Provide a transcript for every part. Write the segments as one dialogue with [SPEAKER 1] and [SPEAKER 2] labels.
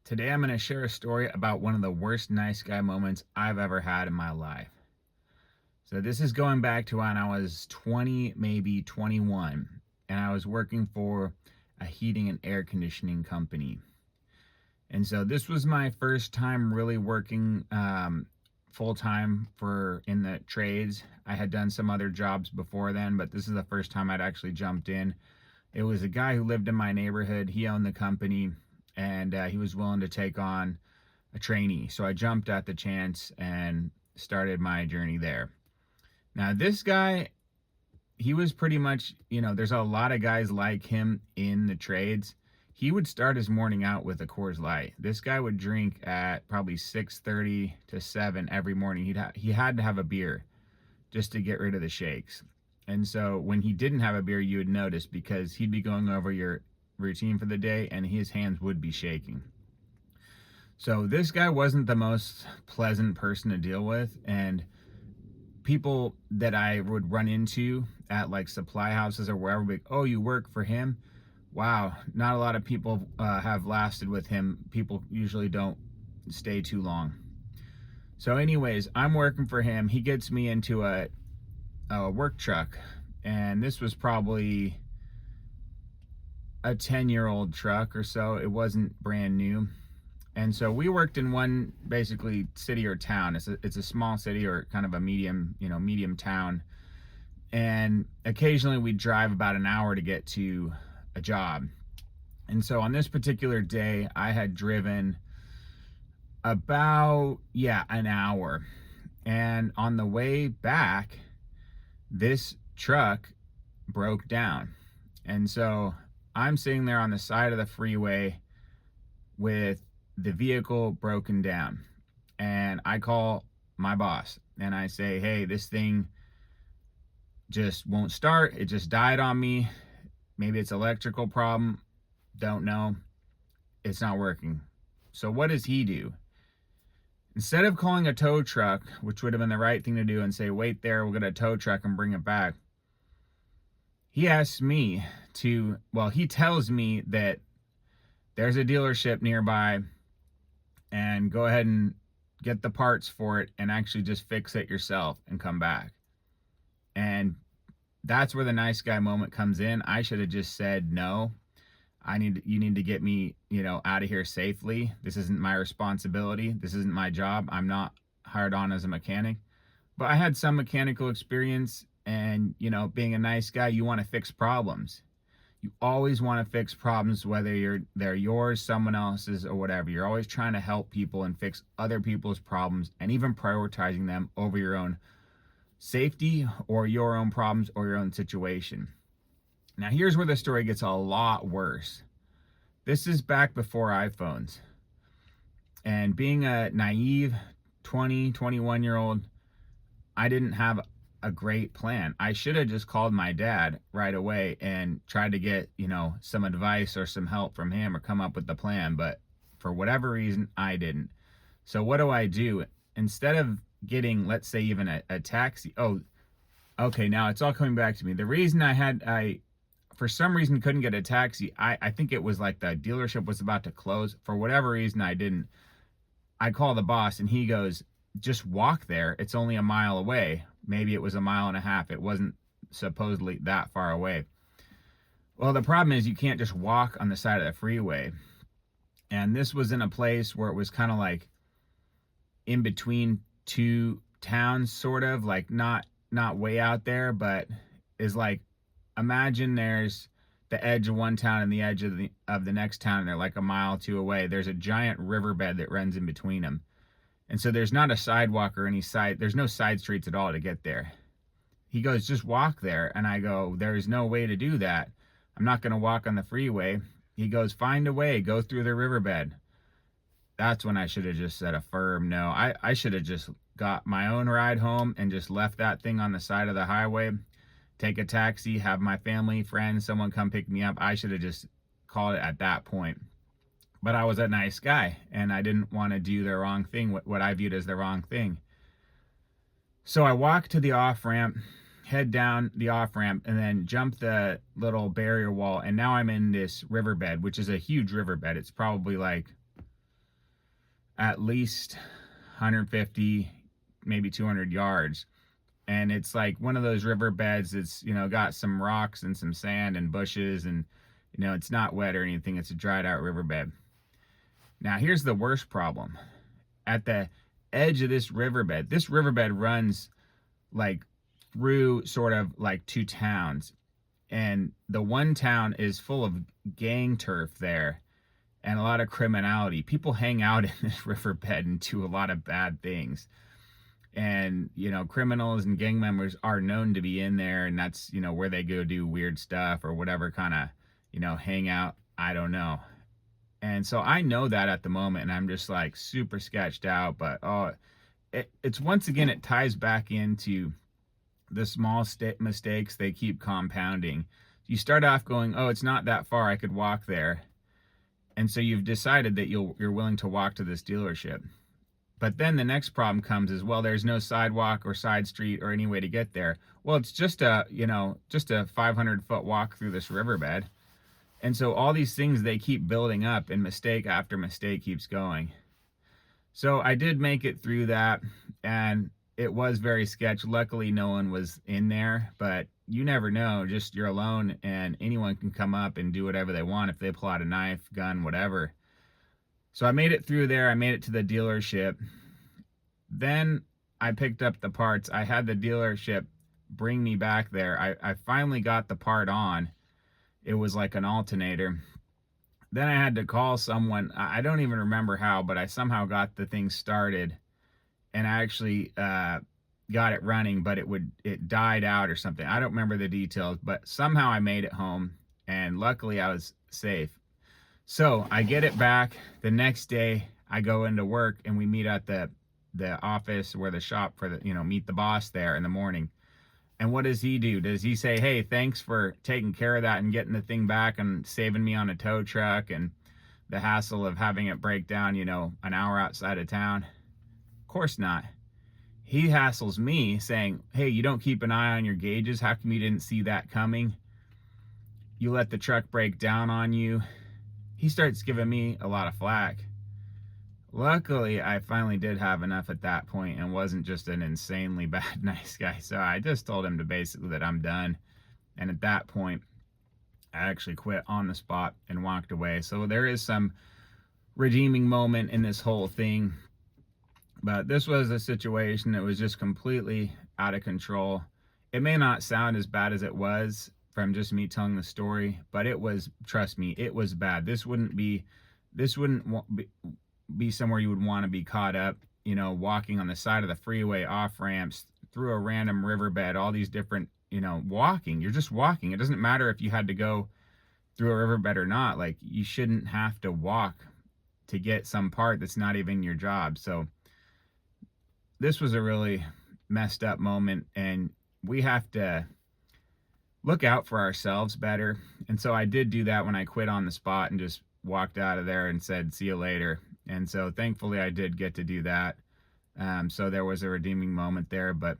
[SPEAKER 1] Today I'm going to share a story about one of the worst nice guy moments I've ever had in my life. So this is going back to when I was 20, maybe 21, and I was working for a heating and air conditioning company. And so this was my first time really working full time for in the trades. I had done some other jobs before then, but this is the first time I'd actually jumped in. It was a guy who lived in my neighborhood. He owned the company, and he was willing to take on a trainee. So I jumped at the chance and started my journey there. Now, this guy, he was pretty much, there's a lot of guys like him in the trades. He would start his morning out with a Coors Light. This guy would drink at probably 6:30 to 7 every morning. He had to have a beer just to get rid of the shakes. And so when he didn't have a beer, you would notice because he'd be going over your routine for the day and his hands would be shaking. So this guy wasn't the most pleasant person to deal with, and people that I would run into at like supply houses or wherever, like, oh, you work for him? Wow, not a lot of people have lasted with him. People usually don't stay too long. So anyways, I'm working for him. He gets me into a work truck, and this was probably a 10-year-old truck or so. It wasn't brand new. And so we worked in one basically city or town. It's a small city or kind of a medium town. And occasionally we'd drive about an hour to get to a job. And so on this particular day, I had driven about, an hour. And on the way back, this truck broke down. And so I'm sitting there on the side of the freeway with the vehicle broken down. And I call my boss and I say, hey, this thing just won't start. It just died on me. Maybe it's electrical problem. Don't know. It's not working. So what does he do? Instead of calling a tow truck, which would have been the right thing to do, and say, wait there, we'll get a tow truck and bring it back, he asks me he tells me that there's a dealership nearby and go ahead and get the parts for it and actually just fix it yourself and come back. And that's where the nice guy moment comes in. I should have just said, no, you need to get me, out of here safely. This isn't my responsibility. This isn't my job. I'm not hired on as a mechanic. But I had some mechanical experience, and, being a nice guy, you want to fix problems. You always want to fix problems, whether they're yours, someone else's, or whatever. You're always trying to help people and fix other people's problems, and even prioritizing them over your own safety or your own problems or your own situation. Now, here's where the story gets a lot worse. This is back before iPhones. And being a naive 20, 21-year-old, I didn't have a great plan. I should have just called my dad right away and tried to get, some advice or some help from him or come up with the plan. But for whatever reason, I didn't. So what do? Instead of getting, let's say, even a taxi. Oh, okay. Now it's all coming back to me. The reason I for some reason couldn't get a taxi, I think it was like the dealership was about to close. For whatever reason, I didn't. I call the boss and he goes, just walk there. It's only a mile away. Maybe it was a mile and a half. It wasn't supposedly that far away. Well, the problem is you can't just walk on the side of the freeway. And this was in a place where it was kind of like in between two towns, sort of like not way out there, but is like, imagine there's the edge of one town and the edge of the next town, and they're like a mile or two away. There's a giant riverbed that runs in between them. And so there's not a sidewalk or there's no side streets at all to get there. He goes, just walk there. And I go, there's no way to do that. I'm not going to walk on the freeway. He goes, find a way, go through the riverbed. That's when I should have just said a firm no. I should have just got my own ride home and just left that thing on the side of the highway, take a taxi, have my family, friends, someone come pick me up. I should have just called it at that point. But I was a nice guy, and I didn't want to do the wrong thing, what I viewed as the wrong thing. So I walked to the off-ramp, head down the off-ramp, and then jump the little barrier wall, and now I'm in this riverbed, which is a huge riverbed. It's probably like at least 150, maybe 200 yards. And it's like one of those riverbeds that's, got some rocks and some sand and bushes, and, it's not wet or anything. It's a dried out riverbed. Now, here's the worst problem. At the edge of this riverbed runs like through sort of like two towns. And the one town is full of gang turf there and a lot of criminality. People hang out in this riverbed and do a lot of bad things. And, criminals and gang members are known to be in there, and that's, where they go do weird stuff or whatever kind of, hang out. I don't know. And so I know that at the moment, and I'm just like super sketched out, but it's once again, it ties back into the small mistakes they keep compounding. You start off going, oh, it's not that far, I could walk there. And so you've decided that you're willing to walk to this dealership. But then the next problem comes is, well, there's no sidewalk or side street or any way to get there. Well, it's just a 500-foot walk through this riverbed. And so all these things, they keep building up, and mistake after mistake keeps going. So I did make it through that, and it was very sketch. Luckily, no one was in there, but you never know. Just you're alone, and anyone can come up and do whatever they want if they pull out a knife, gun, whatever. So I made it through there. I made it to the dealership. Then I picked up the parts. I had the dealership bring me back there. I finally got the part on. It was like an alternator. Then I had to call someone. I don't even remember how, but I somehow got the thing started, and I actually got it running, but it died out or something. I don't remember the details, but somehow I made it home, and luckily I was safe. So I get it back. The next day I go into work, and we meet at the office where the shop for meet the boss there in the morning. And what does he do? Does he say, hey, thanks for taking care of that and getting the thing back and saving me on a tow truck and the hassle of having it break down, an hour outside of town? Of course not. He hassles me saying, hey, you don't keep an eye on your gauges. How come you didn't see that coming? You let the truck break down on you. He starts giving me a lot of flack. Luckily, I finally did have enough at that point and wasn't just an insanely bad nice guy. So I just told him that I'm done. And at that point, I actually quit on the spot and walked away. So there is some redeeming moment in this whole thing. But this was a situation that was just completely out of control. It may not sound as bad as it was from just me telling the story, but it was, trust me, it was bad. This wouldn't be somewhere you would want to be caught up, walking on the side of the freeway, off ramps, through a random riverbed, all these different, walking. You're just walking. It doesn't matter if you had to go through a riverbed or not. Like, you shouldn't have to walk to get some part that's not even your job. So this was a really messed up moment, and we have to look out for ourselves better. And so I did do that when I quit on the spot and just walked out of there and said, see you later. And so thankfully I did get to do that. So there was a redeeming moment there. But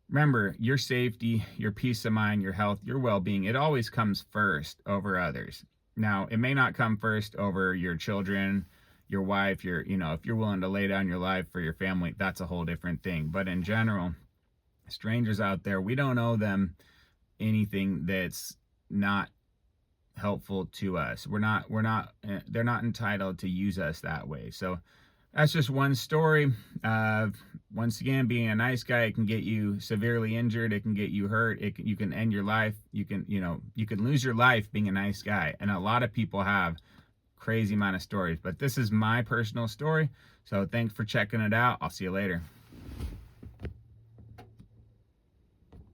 [SPEAKER 1] remember, your safety, your peace of mind, your health, your well-being, it always comes first over others. Now, it may not come first over your children, your wife, if you're willing to lay down your life for your family, that's a whole different thing. But in general, strangers out there, we don't owe them anything that's not helpful to us. They're not entitled to use us that way. So that's just one story of, once again, being a nice guy. It can get you severely injured. It can get you hurt. You can end your life. You can lose your life being a nice guy. And a lot of people have crazy amount of stories, but this is my personal story. So thanks for checking it out. I'll see you later.